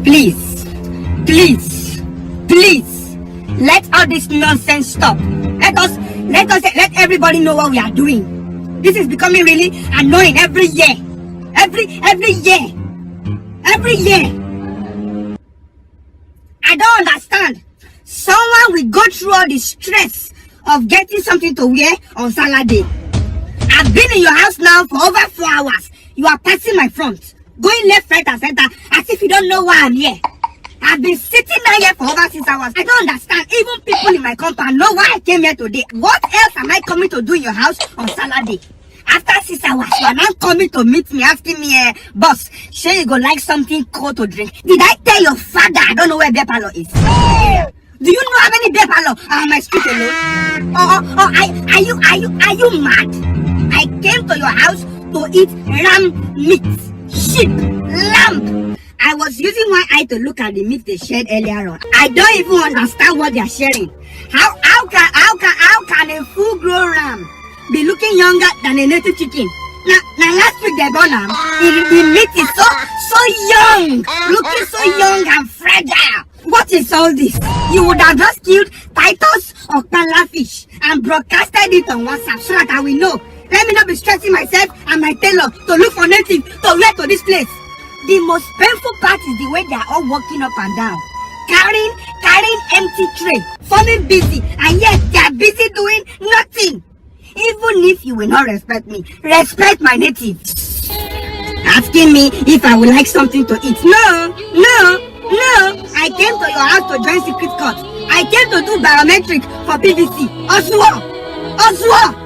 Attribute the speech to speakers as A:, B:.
A: Please, please, please, let all this nonsense stop. Let everybody know what we are doing. This is becoming really annoying every year. Every year. I don't understand. Someone will go through all the stress of getting something to wear on Sallah Day. I've been in your house now for over 4 hours. You are passing my front, going left, right, and center, as if you don't know why I'm here. I've been sitting down here for over 6 hours. I don't understand. Even people in my compound know why I came here today. What else am I coming to do in your house on Sallah Day? After 6 hours, you are now coming to meet me, asking me, boss, sure you go like something cold to drink. Did I tell your father I don't know where beer parlor is? Do you know how many beer parlor are on my street alone? Are you mad? I came to your house to eat lamb meat, sheep, lamb. I was using one eye to look at the meat they shared earlier on. I don't even understand what they are sharing. How can a full-grown ram be looking younger than a native chicken? Now last week they born them. The meat is so young, looking so young and fragile. What is all this? You would have just killed Titus or Pala fish and broadcasted it on WhatsApp so that I will know. Let me not be stressing myself and my tailor to look for native to wear to this place. The most painful part is the way they are all walking up and down, carrying empty tray, forming busy, and yet they are busy doing nothing. Even if you will not respect me, respect my native. Asking me if I would like something to eat. No. I came to your house to join secret court. I came to do biometric for PVC. Oswald.